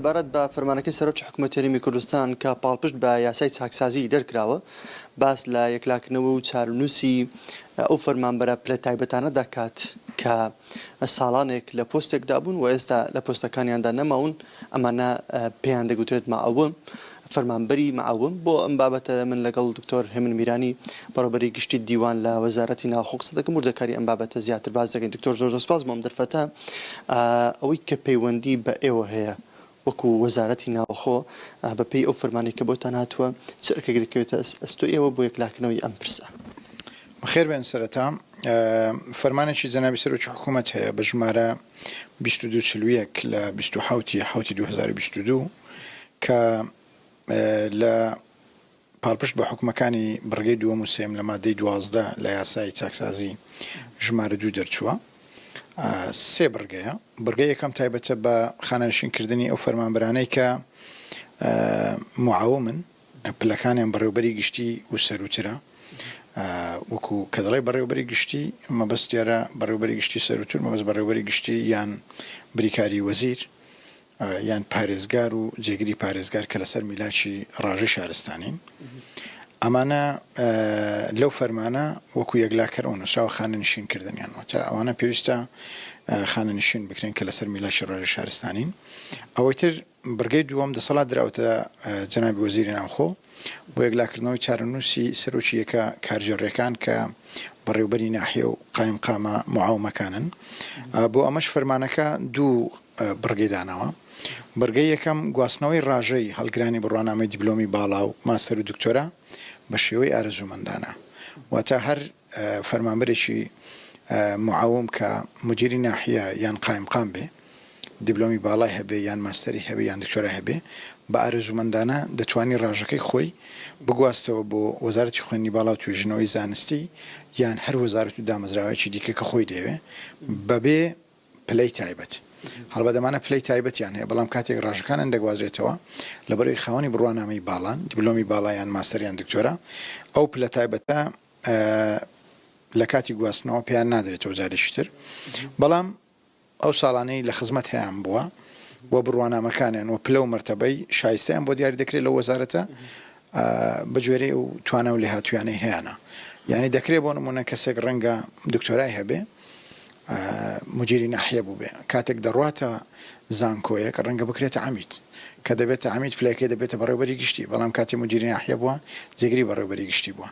بارەت بە فەرمانەکەی سەرۆکی حکوومەت هەرێمی کوردستان کە پاڵپشت بە یاسای چاکسازی دەرکراوە باس لە یەکلاکردنەوە و چارەنووسی ئەو فەرمانبەرە پلە تایبەتانە دەکات کە ساڵانێک لە پۆستێکدا بوون و ئێستا لە پۆستەکانیاندا نەماون ئەمانە پێیان دەگوترێت ماعەوم فەرمانبەری ماعەوم بۆ ئەم بابەتە من لەگەڵ دکتۆر هێمن میرانی بەڕێوەبەری گشتی دیوان لە وەزارەتی ناوخۆ قسە دەکەم وردەکاری ئەم بابەتە زیاتر باز دەکەین. دکتۆر زۆر سپاس بۆم دەرفەتە ئەوەی کە پەیوەندی بە ئێوە هەیە وەکو وەزارەتی ناوخۆ بەپێی ئەو فەرمانی کە بۆتان هاتووە چ ئەرکێک دەکەوێتە ئەستۆ ئێوە بۆ یەکلاکردنەوەی ئەم پرسە. بەخێر بێن سەرەتا فەرمانێکی جەنابی سەرۆکی حکوومەت هەیە بە ژمارە 2241 لە 27/2022 کە لە پاڵپشت بە حکومەکانی بڕگەی دووەم و سێم لە مادەی 12 لە یاسای چاکسازی ژمارە 2 دەرچووە. سێ بڕگەیە. بڕگەی یەکەم تایبەتە بە خانەنشینکردنی ئەو فەرمانبەرانەی کە معاومن پلەکانیان بەڕێوەبەری گشتی و سەروترە وەکو کە دەڵێ بەڕێوەبەری گشتی مەبەست دیارە بەڕێوەبەری گشتی سەروتر مەبەست بەڕێوەبەری گشتی یان بریکاری وەزیر یان پارێزگار و جێگیری پارێزگار کە لەسەر میلاکی ڕاژەی شارستانین. ئەمانە لەو فەرمانە وەکو یەکلاکەرەوە نووسراوە خانەنشینکردنیان واتە ئەوانە پێویستە خانەنشین بکرێن کە لەسەر میلاکی ڕاژەی شارستانین. ئەوەی تر بڕگەی دووەم دەسەڵات دراوەتە جەنابی وەزیری ناوخۆ بۆ یەکلاکردنەوەی چارەنووسی سەرۆکی یەکە کارژێڕیەکان کە بەڕێوەبەری ناحیە و قایمقامە معاومەکانن. بۆ ئەمەش فەرمانەکە دوو بڕگەی داناوە. بڕگەی یەکەم گواستنەوەی ڕاژەی هەڵگرانی بڕوانامەی دیپلۆمی باڵا و ماستەر و دکتۆرە بە شێوەی ئارەزوومەندانە واتە هەر فەرمانبەرێکی معاوم کە مدیری ناحیە یان قایمقام بێ دیپلۆمی باڵای هەبێ یان ماستەری هەبێ یان دکتۆرە هەبێ بە ئارەزوومەندانە دەتوانی ڕاژەکەی خۆی بگواستەوە بۆ وەزارەتی خوێندنی باڵا و توێژینەوەی زانستی یان هەر وەزارەت و دامەزراوەیەکی دیکە کە خۆی دەوێ بەبێ پلەی تایبەت. هەڵبەدەمانە پلەی تایبەتیان هەیە بەڵام کاتێک ڕاژەکانیان دەگوازرێتەوە لەبەرەوەی خاوەنی بڕوانامەی باڵان دیپلۆمی باڵایان ماستەریان دکتۆرە ئەو پلە تایبەتە لە کاتی گواستنەوە پێیان نادرێتەوە جارێکی تر بەڵام ئەو ساڵانەی لە خزمەت هەیەیان بووە و بڕوانامەکانیان و پلە و مرتەبەی شایستەیان بۆ دیاری دەکرێت لە وەزارەتە بەگوێرەی و توانە و لێهاتوویانەی هەیەە یعنی دەکرێت بۆ نمونە کەسێک ڕەنگە دکتۆرای هەبێ مدیری ناحیە بوو بێ کاتێک دەڕواتە زانکۆیە کە ڕەنگە بکرێتە عەمید کە دەبێتە عەمید پلەکەی دەبێتە بەڕێوەبەری گشتی بەڵام کاتی مدیری ناحیە بووە جێگیری بەڕێوەبەری گشتی بووە.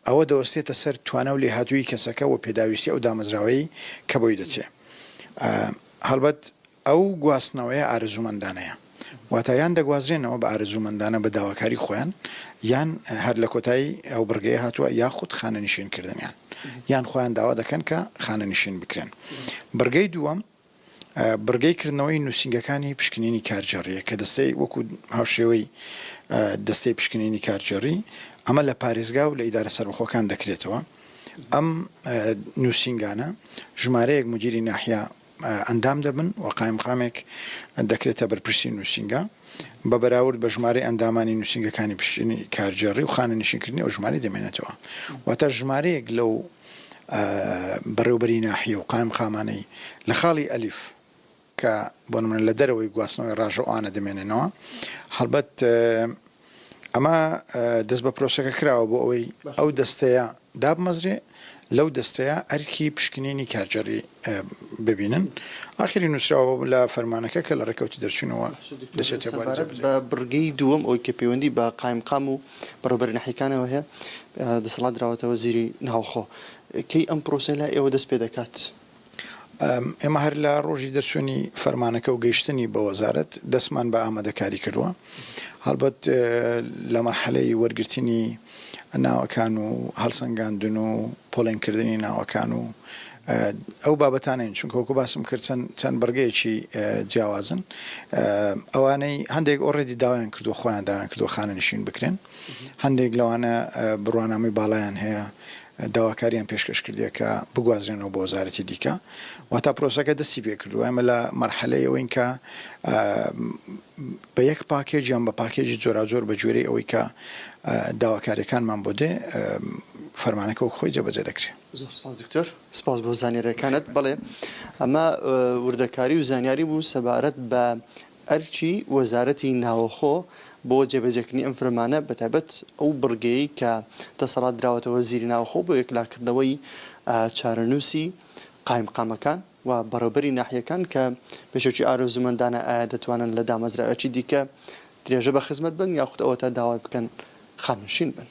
ئەوە دەوەستێتە سەر توانە و لێهاتووی کەسەکە و پێداویستی ئەو دامەزراوەی کە بۆی دەچێت. هەڵبەت ئەو گواستنەوەیە ئارەزوومەندانەیە واتە یان دەگوازرێنەوە بە ئارەزوومەندانە بە داواکاری خۆیان یان هەر لە کۆتایی ئەو بڕگەیە هاتووە یاخود خانەنشینکردنیان یان خۆیان داوا دەکەن کە خانەنشین بکرێن. بڕگەی دووەم بڕگەیکردنەوەی نووسنگەکانی پشکنینی کارجێڕیە کە دەستەی وەکو هاوشێوەی دەستەی پشکنینی کارجێڕی ئەمە لە پارێزگا و لە ئیدارە سەربەخۆکان دەکرێتەوە. ئەم نووسنگانە ژمارەیەک مدیری ناحیە ئەندام دەبن و قایمقامێک دەکرێتە بەرپرسی نووسنگە بە بەراورد بە ژمارەی ئەندامانی نووسنگەکانی پشتنی کارجێڕی و خانەنشینکردنی ئەو ژمارە دەمێنێتەوە واتە ژمارەیەک لەو بەڕێوەبەری ناحیە و قایمقامانەی لە خاڵی ئەلیف کە بۆ نمونە لە دەرەوەی گواستنەوەی ڕاژەوانە دەمێنێنەوە. هەڵبەت ئەمە دەست بە پرۆسەکە کراوە بۆ ئەوەی ئەو دەستەیە دابمەزرێ لەو دەستەیە ئەرکی پشکنینی کارجێڕی ببینن. ئاخری نووسراوە لە فەرمانەکە کە لە ڕێکەوتی دەرچوونەوە دەچێتە بە بڕگەی دووەم ئەوی کە پەیوەندی بە قایمقام و بەڕێوەبەری ناحیەکانەوە هەیە دەسەڵات دراوەتە وەزیری ناوخۆ کەی ئەم پرۆسە لای ئێوە دەست پێ دەکات؟ ئێمە هەر لە ڕۆژی دەرچوونی فەرمانەکە و گەیشتنی بە وەزارەت دەستمان بە ئامادەکاری کردووە. هەڵبەت لە مەرحەلەی وەرگرتنی ناوەکان و هەڵسەنگاندن و پۆڵێنکردنی ناوەکان و ئەو بابەتانین چونکە وەکو باسم کرد چەند بەرگەیەکی جیاوازن ئەوانەی هەندێک ئۆڕێدی داوایان کردو خۆیان داوایان کردو خانەنشین بکرێن هەندێک لەوانە بڕوانامەی باڵایان هەیە داواکاریان پێشکەش کردێ کە بگوازرێنەوە بۆ وەزارەتی دیکە واتە پرۆسەکە دەستی پێ کردووە. ئەمە لە مەرحەلەی ئەوەین کە بە یەک پاکێجیان بە پاکێجی جۆراجۆر بە گوێرەی ئەوەی کە داواکاریەکانمان بۆ دێ فەرمانەکە و خۆی جێبەجێ دەکرێت. زۆر سپاس دکتۆر، سپاس بۆ زانیاریەکانت. بەڵێ ئەمە وردەکاری و زانیاری بوو سەبارەت بە ئەرچی وەزارەتی ناوەخۆ بۆ جێبەجێکردنی ئەم فەرمانە، بەتایبەت ئەو بڕگەیەی کە دەسەڵات دراوەتە وەزیری ناوەخۆ بۆ یەکلاکردنەوەی چارەنووسی قایمقامەکان و بەڕێوەبەری ناحیەکان کە پێشەوەی ئارۆزومەندانە ئایا دەتوانن لە دامەزراوەکی دیکە درێژە بە خزمەت بن یاخود ئەوە تا داوا بکەن خانوشین بن.